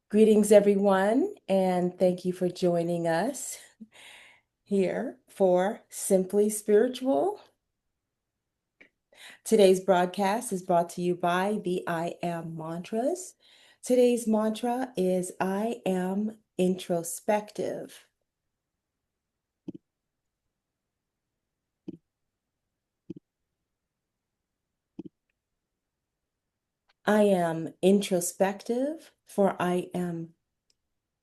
Greetings, everyone, and thank you for joining us here for Simply Spiritual. Today's broadcast is brought to you by the I Am Mantras. Today's mantra is I am introspective. I am introspective, for I am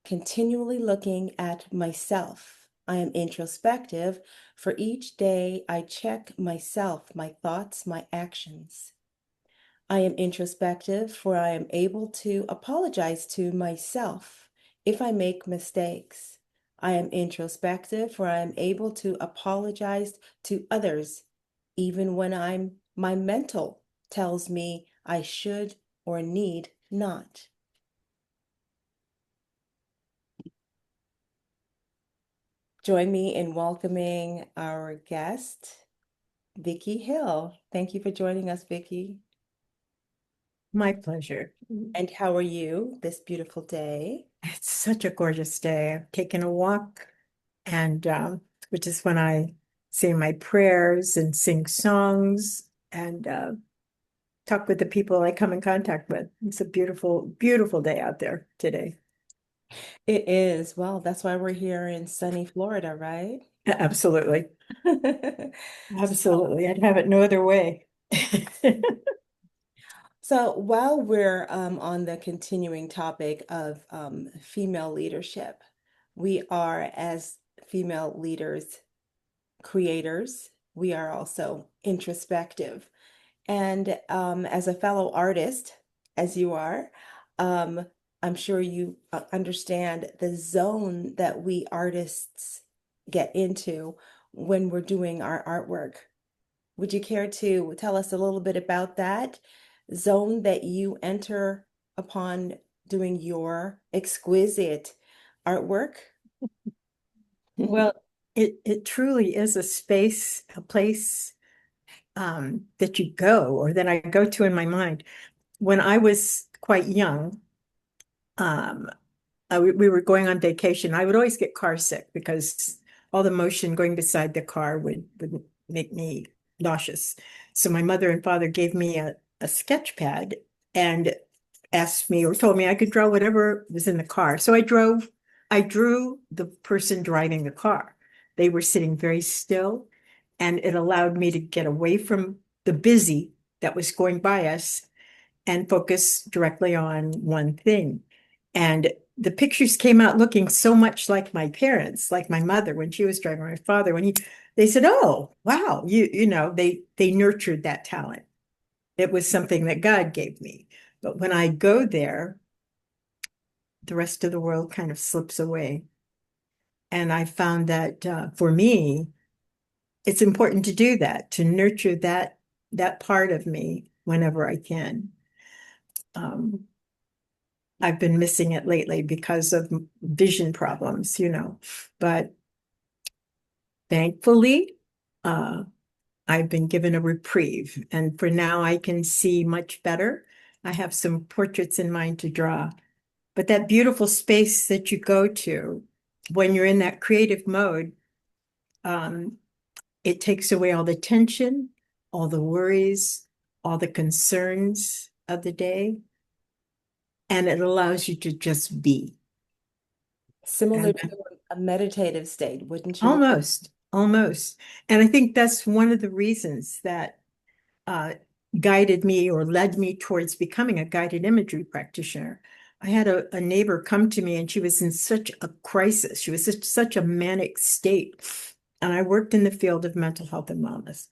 continually looking at myself. I am introspective, for each day I check myself, my thoughts, my actions. I am introspective, for I am able to apologize to myself if I make mistakes. I am introspective, for I am able to apologize to others, even when my mental tells me I should or need not. Join me in welcoming our guest, Vici Hill. Thank you for joining us, Vici. My pleasure. And how are you this beautiful day? It's such a gorgeous day. I've taken a walk, and which is when I say my prayers and sing songs and talk with the people I come in contact with. It's a beautiful, beautiful day out there today. It is. Well, that's why we're here in sunny Florida, right? Absolutely. So, Absolutely. I'd have it no other way. so while we're on the continuing topic of female leadership, we are, as female leaders, creators, we are also introspective. And as a fellow artist, as you are, um, I'm sure you understand the zone that we artists get into when we're doing our artwork. Would you care to tell us a little bit about that zone that you enter upon doing your exquisite artwork? Well, it truly is a space, a place that you go or that I go to in my mind. When I was quite young, um, we were going on vacation. I would always get car sick because all the motion going beside the car would make me nauseous. So my mother and father gave me a sketch pad and asked me or told me I could draw whatever was in the car. So I drew the person driving the car. They were sitting very still, and it allowed me to get away from the busy that was going by us and focus directly on one thing. And the pictures came out looking so much like my parents, like my mother when she was driving, my father when they said, "Oh, wow, they nurtured that talent. It was something that God gave me." But when I go there, the rest of the world kind of slips away. And I found that for me, it's important to do that, to nurture that part of me whenever I can. Um, I've been missing it lately because of vision problems. But thankfully, uh, I've been given a reprieve, and for now I can see much better. I have some portraits in mind to draw, but that beautiful space that you go to when you're in that creative mode, um, it takes away all the tension, all the worries, all the concerns of the day, and it allows you to just be. Similar And to a meditative state, wouldn't you? almost, almost. And I think that's one of the reasons that uh, guided me or led me towards becoming a guided imagery practitioner. I had a neighbor come to me and she was in such a crisis. She was such a manic state. And I worked in the field of mental health and wellness.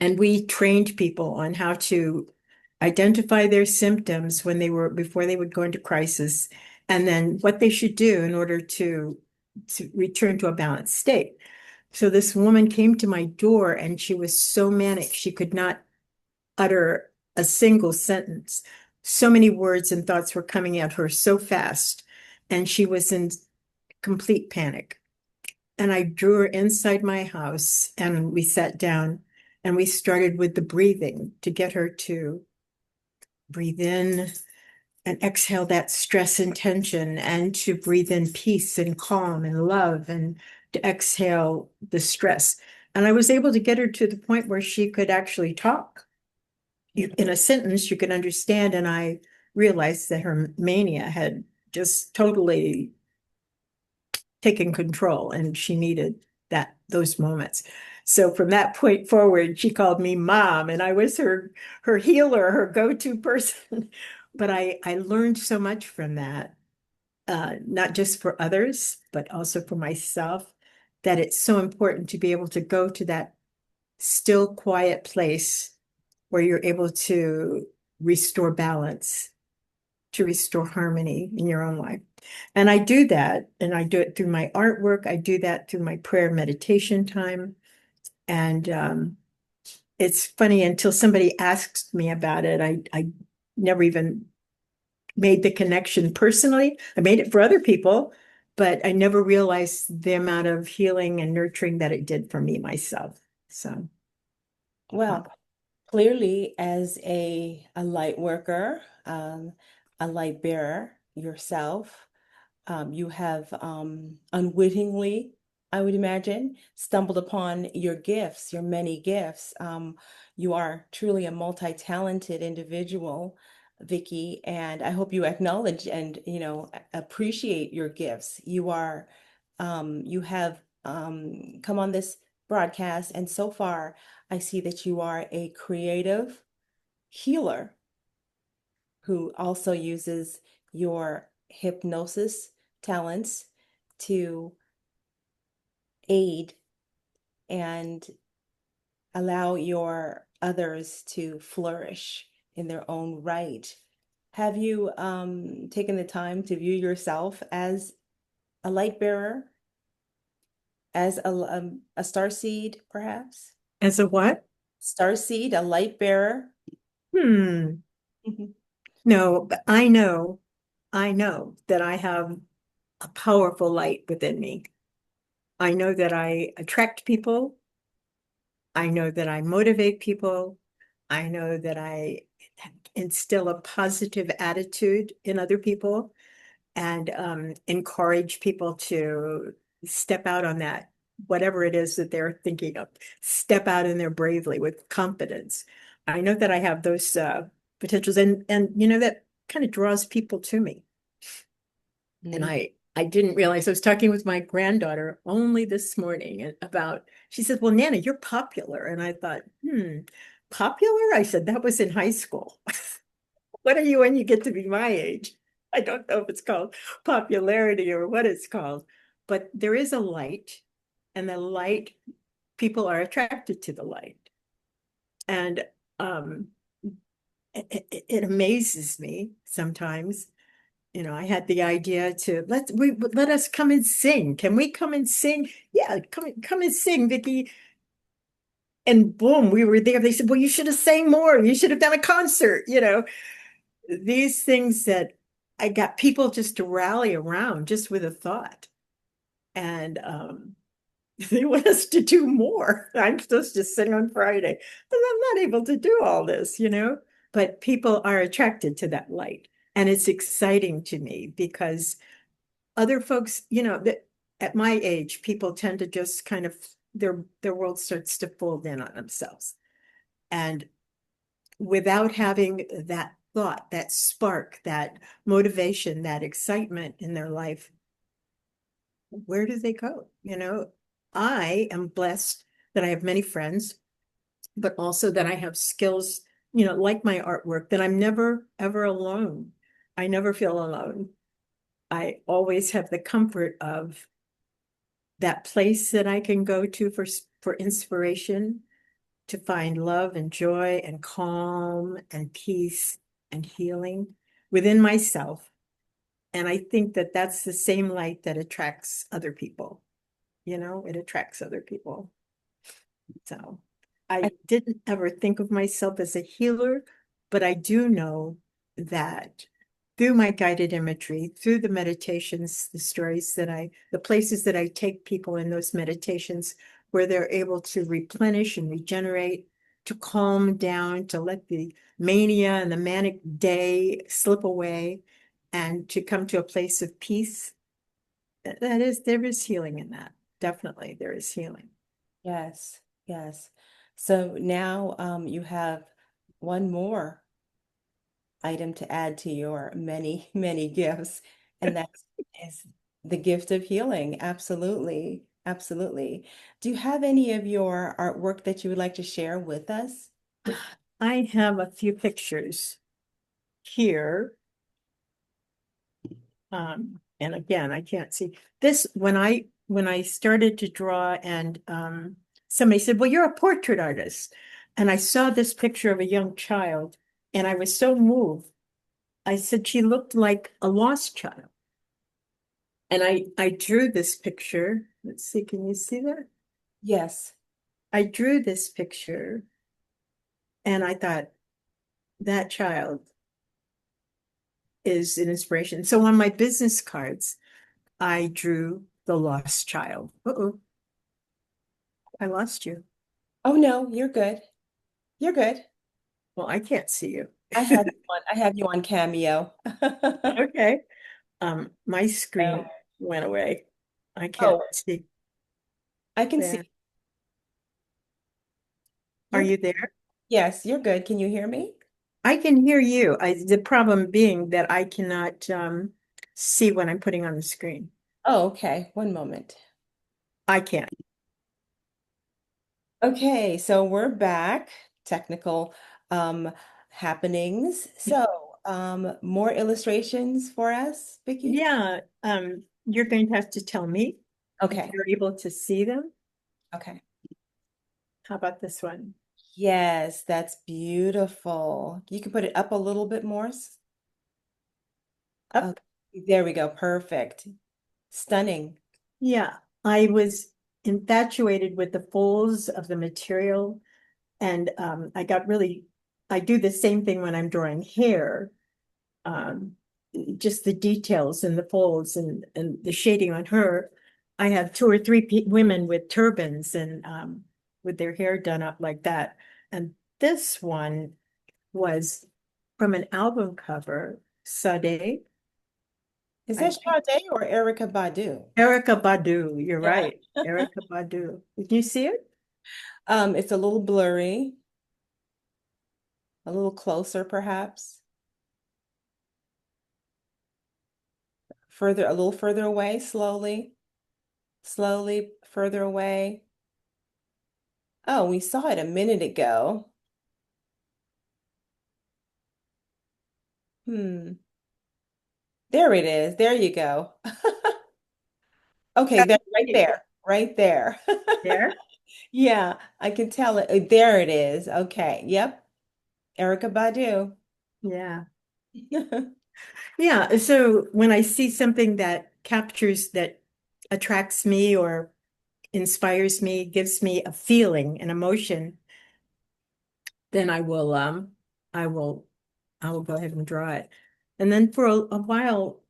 And we trained people on how to identify their symptoms before they would go into crisis, and then what they should do in order to return to a balanced state. So this woman came to my door and she was so manic, she could not utter a single sentence. So many words and thoughts were coming at her so fast, and she was in complete panic. And I drew her inside my house and we sat down and we started with the breathing to get her to breathe in and exhale that stress and tension, and to breathe in peace and calm and love, and to exhale the stress. And I was able to get her to the point where she could actually talk. In a sentence, you could understand. And I realized that her mania had just totally taken control, and she needed those moments. So from that point forward, she called me mom, and I was her healer, her go-to person. But I learned so much from that, not just for others, but also for myself, that it's so important to be able to go to that still, quiet place where you're able to restore balance, to restore harmony in your own life. And I do that, and I do it through my artwork. I do that through my prayer meditation time. And it's funny, until somebody asked me about it, I never even made the connection personally. I made it for other people, but I never realized the amount of healing and nurturing that it did for me myself. So, Well, clearly, as a light worker, a light bearer yourself, you have unwittingly, I would imagine, stumbled upon your gifts, your many gifts. You are truly a multi-talented individual, Vicky, and I hope you acknowledge and, appreciate your gifts. You have come on this broadcast, and so far, I see that you are a creative healer who also uses your hypnosis talents to aid and allow your others to flourish in their own right. Have you taken the time to view yourself as a light bearer, as a star seed, perhaps? as a what? Star seed, a light bearer? Hmm. Mhm. No, but I know that I have a powerful light within me. I know that I attract people. I know that I motivate people. I know that I instill a positive attitude in other people, and encourage people to step out on that, whatever it is that they're thinking of, step out in there bravely with confidence. I know that I have those potentials, and that kind of draws people to me. And Mhm. I didn't realize, I was talking with my granddaughter only this morning about, she said, well, Nana, you're popular. And I thought, popular? I said, that was in high school. What are you when you get to be my age? I don't know if it's called popularity or what it's called, but there is a light, and the light, people are attracted to the light. And um, it amazes me sometimes. I had the idea to let us come and sing. Can we come and sing? Yeah, come and sing, Vicky. And boom, we were there. They said, well, you should have sang more. You should have done a concert. These things that I got people just to rally around just with a thought. And they want us to do more. I'm supposed to sing on Friday, but I'm not able to do all this. But people are attracted to that light. And it's exciting to me because other folks, that at my age, people tend to just kind of their world starts to fold in on themselves. And without having that thought, that spark, that motivation, that excitement in their life, where do they go? I am blessed that I have many friends, but also that I have skills, like my artwork, that I'm never, ever alone. I never feel alone. I always have the comfort of that place that I can go to for inspiration, to find love and joy and calm and peace and healing within myself. And I think that that's the same light that attracts other people. It attracts other people. So I didn't ever think of myself as a healer, but I do know that through my guided imagery, through the meditations, the places that I take people in those meditations, where they're able to replenish and regenerate, to calm down, to let the mania and the manic day slip away, and to come to a place of peace. There is healing in that. Definitely, there is healing. Yes, yes. So now you have one more item to add to your many, many gifts, and that is the gift of healing. Absolutely, absolutely. Do you have any of your artwork that you would like to share with us? I have a few pictures here. And again, I can't see this when I started to draw, and somebody said, "Well, you're a portrait artist." And I saw this picture of a young child, and I was so moved. I said she looked like a lost child. And I drew this picture. Let's see, can you see that? Yes. I drew this picture, and I thought that child is an inspiration. So on my business cards, I drew the lost child. Uh-oh, I lost you. Oh no, you're good. You're good. Well, I can't see you. I have you on Cameo. Okay. My screen went away. I can't Oh, see I can see there. Are you're you there? yes, you're good. Can you hear me? I can hear you. The problem being that I cannot see what I'm putting on the screen. Oh, okay. One moment. I can't. Okay, so we're back. Technical um happenings. So, more illustrations for us, Vicky? Yeah, you're going to have to tell me if Okay. you're able to see them. Okay. How about this one? Yes, that's beautiful. You can put it up a little bit more. Up. Okay. There we go. Perfect. Stunning. Yeah, I was infatuated with the folds of the material, and I do the same thing when I'm drawing hair. Um, just the details and the folds and the shading on her. I have two or three women with turbans and with their hair done up like that. And this one was from an album cover, Sade, Is I that think. Sade or Erica Badu? Erica Badu, you're Yeah. right. Erica Badu. Did you see it? It's a little blurry, a little closer perhaps. Further, a little further away, slowly, slowly further away. Oh, we saw it a minute ago. Hmm. There it is. There you go. Okay, that's right there. Right there. There? Yeah, I can tell it. There it is. Okay. Yep. Erica Badu. Yeah. Yeah. So when I see something that captures, that attracts me or inspires me, gives me a feeling, an emotion, then I will I will go ahead and draw it. And then for a while,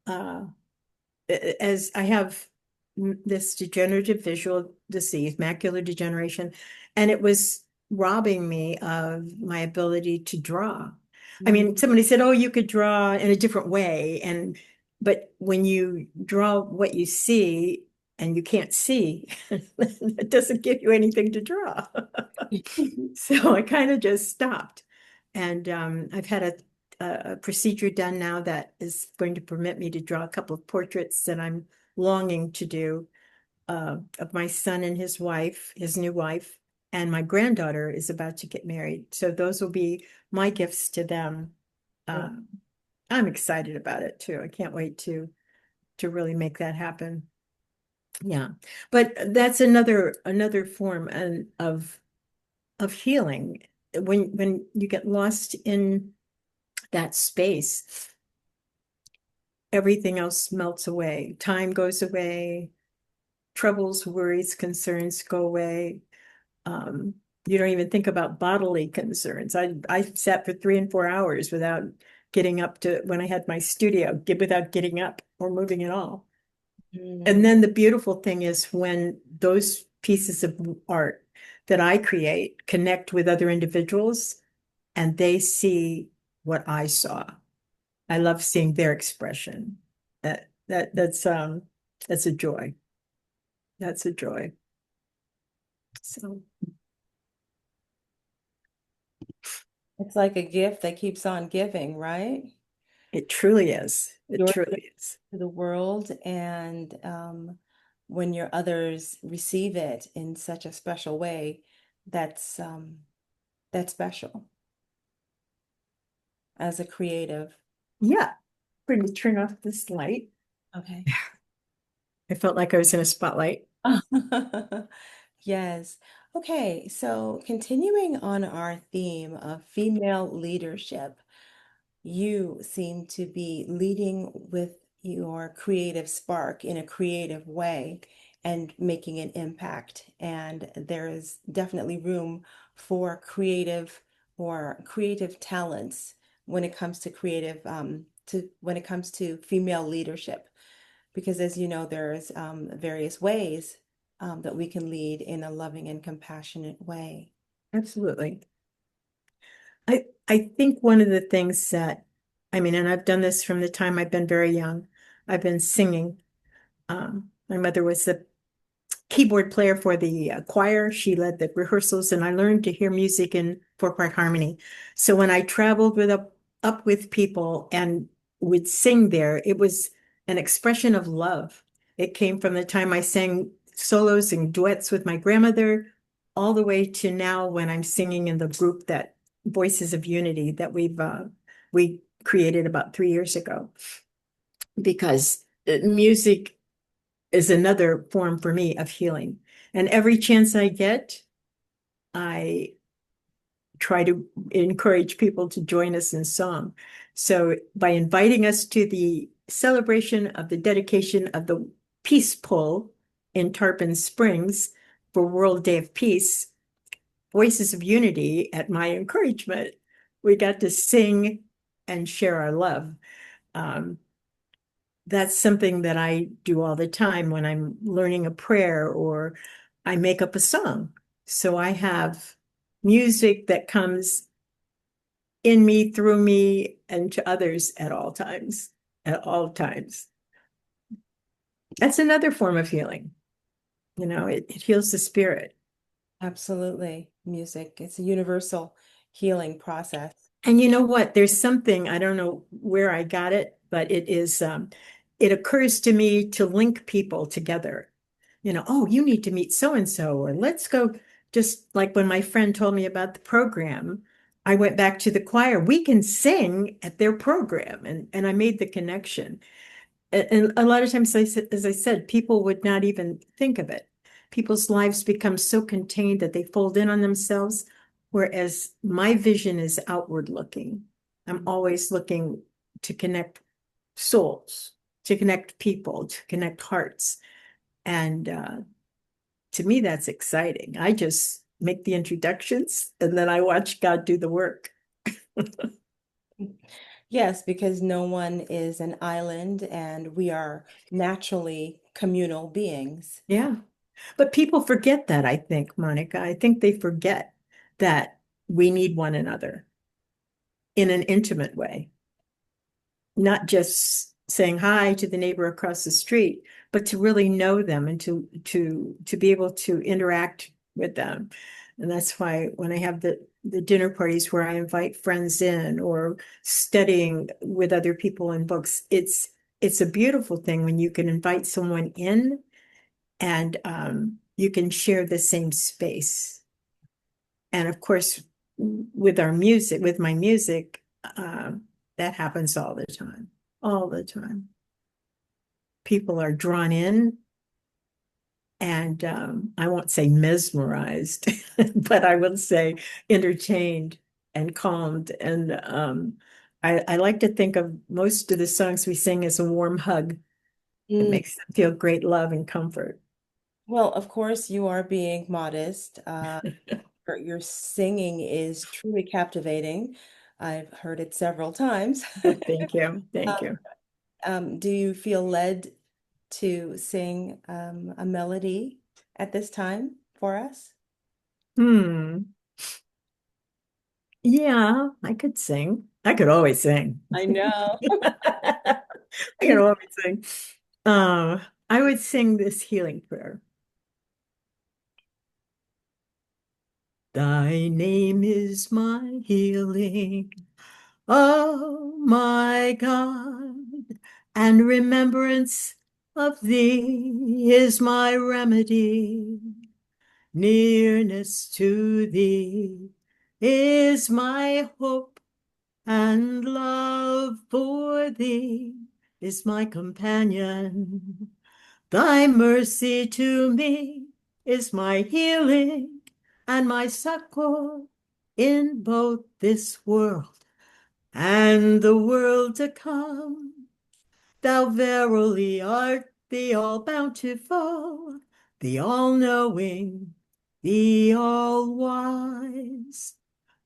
as I have this degenerative visual disease, macular degeneration, and it was robbing me of my ability to draw. I mean, Mm. somebody said, "Oh, you could draw in a different way," and but when you draw what you see and you can't see, it doesn't give you anything to draw. So I kind of just stopped. And I've had a procedure done now that is going to permit me to draw a couple of portraits that I'm longing to do of my son and his wife, his new wife, and my granddaughter is about to get married. So those will be my gifts to them. Uh, I'm excited about it too. I can't wait to really make that happen. Yeah, but that's another form of healing. When you get lost in that space, everything else melts away. Time goes away, troubles, worries, concerns go away. Um, you don't even think about bodily concerns. I sat for 3 and 4 hours without getting up to when I had my studio, without getting up or moving at all. And Mm. then the beautiful thing is when those pieces of art that I create connect with other individuals and they see what I saw. I love seeing their expression. That's a joy. That's a joy. So It's like a gift that keeps on giving, right? it truly is. It Your gift truly is. to the world, and when your others receive it in such a special way, that's special as a creative. Yeah. Going to turn off this light. Okay. I felt like I was in a spotlight. Yes. Okay, so continuing on our theme of female leadership, you seem to be leading with your creative spark in a creative way and making an impact. And there is definitely room for creative or creative talents when it comes to when it comes to female leadership. Because as you know, there's various ways that we can lead in a loving and compassionate way. Absolutely. I think one of the things that, I mean, and I've done this from the time I've been very young, I've been singing. My mother was the keyboard player for the choir. She led the rehearsals, and I learned to hear music in four-part harmony. So when I traveled up with people and would sing there, it was an expression of love. It came from the time I sang solos and duets with my grandmother, all the way to now when I'm singing in the group that Voices of Unity that we created about 3 years ago. Because music is another form for me of healing. And every chance I get, I try to encourage people to join us in song. So by inviting us to the celebration of the dedication of the Peace Pole in Tarpon Springs for World Day of Peace, Voices of Unity, at my encouragement, we got to sing and share our love. Um, that's something that I do all the time when I'm learning a prayer or I make up a song. So I have music that comes in me, through me, and to others at all times. At all times. That's another form of healing. It heals the spirit. Absolutely. Music, it's a universal healing process. And you know what? There's something, I don't know where I got it, but it occurs to me to link people together. Oh, you need to meet so and so, or let's go. Just like when my friend told me about the program, I went back to the choir. We can sing at their program, and I made the connection. And a lot of times, as I said, people would not even think of it. People's lives become so contained that they fold in on themselves, whereas my vision is outward looking. I'm always looking to connect souls, to connect people, to connect hearts. And to me, that's exciting. I just make the introductions and then I watch God do the work. Yes, because no one is an island and we are naturally communal beings. Yeah. But people forget that, I think, Monica. I think they forget that we need one another in an intimate way, not just saying hi to the neighbor across the street, but to really know them and to be able to interact with them. And that's why when I have the dinner parties where I invite friends in or studying with other people in books, it's a beautiful thing when you can invite someone in and you can share the same space. And of course, with my music, that happens all the time, all the time. People are drawn in and I won't say mesmerized, but I will say entertained and calmed. And I like to think of most of the songs we sing as a warm hug. It Mm. makes them feel great love and comfort. Well, of course, you are being modest. Your singing is truly captivating. I've heard it several times. Oh, thank you. Thank Um, you. do you feel led to sing a melody at this time for us? Hmm. Yeah, I could sing. I could always sing. I know. I could always sing. Uh, I would sing this healing prayer. Thy name is my healing, oh my God, and remembrance of thee is my remedy. Nearness to thee is my hope, and love for thee is my companion. Thy mercy to me is my healing and my succor in both this world and the world to come. Thou verily art the all bountiful, the all knowing, the all wise.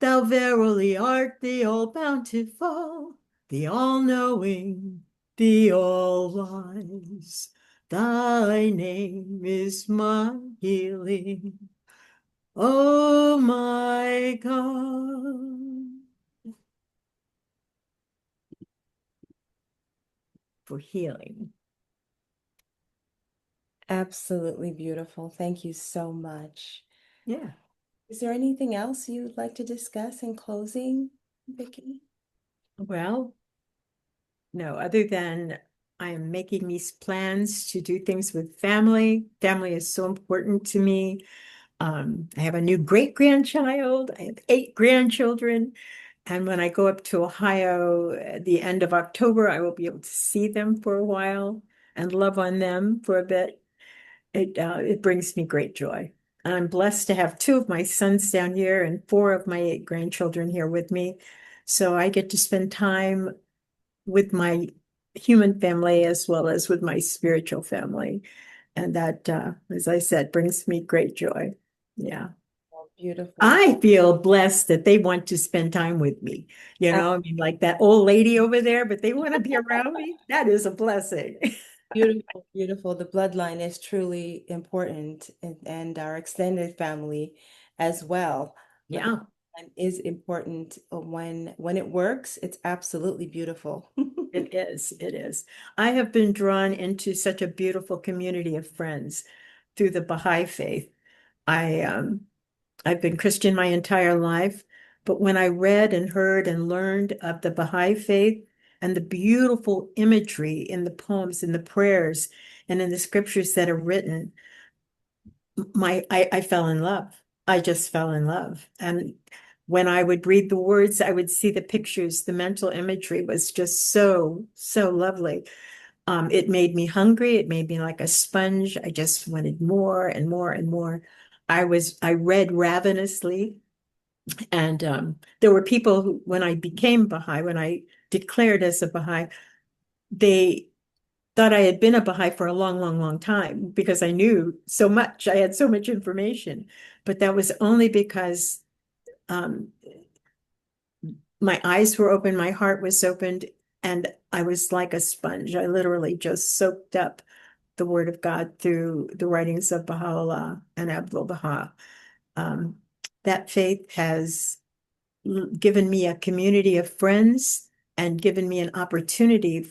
Thou verily art the all bountiful, the all knowing, the all wise. Thy name is my healing, oh my God, for healing. Absolutely beautiful. Thank you so much. Yeah. Is there anything else you'd like to discuss in closing, Vicky? Well, no, other than I am making these plans to do things with family. Family is so important to me. I have a new great-grandchild. I have 8 grandchildren. And when I go up to Ohio at the end of October, I will be able to see them for a while and love on them for a bit. It brings me great joy. I'm blessed to have 2 of my sons down here and 4 of my 8 grandchildren here with me. So I get to spend time with my human family as well as with my spiritual family. And that, as I said, brings me great joy. Yeah. Oh, beautiful. I feel blessed that they want to spend time with me. I mean, like that old lady over there, but they want to be around me. That is a blessing. Beautiful, beautiful. The bloodline is truly important and our extended family as well. But the Yeah, bloodline is important when it works, it's absolutely beautiful. it is. It is. I have been drawn into such a beautiful community of friends through the Baha'i faith. I I've been Christian my entire life, but when I read and heard and learned of the Baha'i faith and the beautiful imagery in the poems, in the prayers, and in the scriptures that are written, I fell in love. I just fell in love. And when I would read the words, I would see the pictures, the mental imagery was just so, so lovely. It made me hungry. It made me like a sponge. I just wanted more and more and more. I read ravenously. And there were people who, when I became Baha'i, when I declared as a Baha'i, they thought I had been a Baha'i for a long, long, long time because I knew so much. I had so much information. But that was only because um, my eyes were open, my heart was opened, and I was like a sponge. I literally just soaked up the word of God through the writings of Baha'u'llah and Abdul Baha. Um, that faith has given me a community of friends and given me an opportunity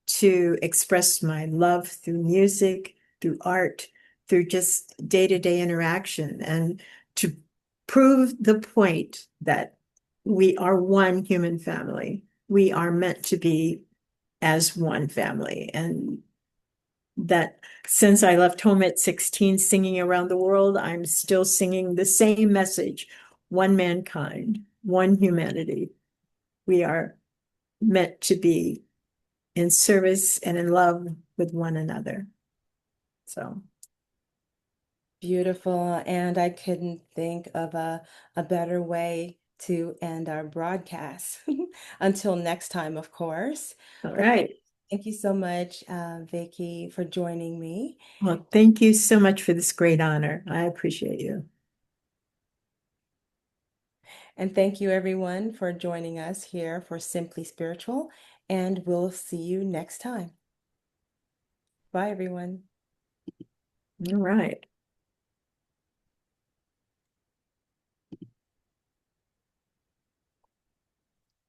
to express my love through music, through art, through just day-to-day interaction, and to prove the point that we are one human family. We are meant to be as one family. And that since I left home at 16 singing around the world, I'm still singing the same message: one mankind, one humanity. We are meant to be in service and in love with one another. So, Beautiful. And I couldn't think of a better way to end our broadcast. Until next time, of course. all But right. thank you so much, Vicky, for joining me. Well, thank you so much for this great honor. I appreciate you. And thank you, everyone, for joining us here for Simply Spiritual. And we'll see you next time. Bye, everyone. All right.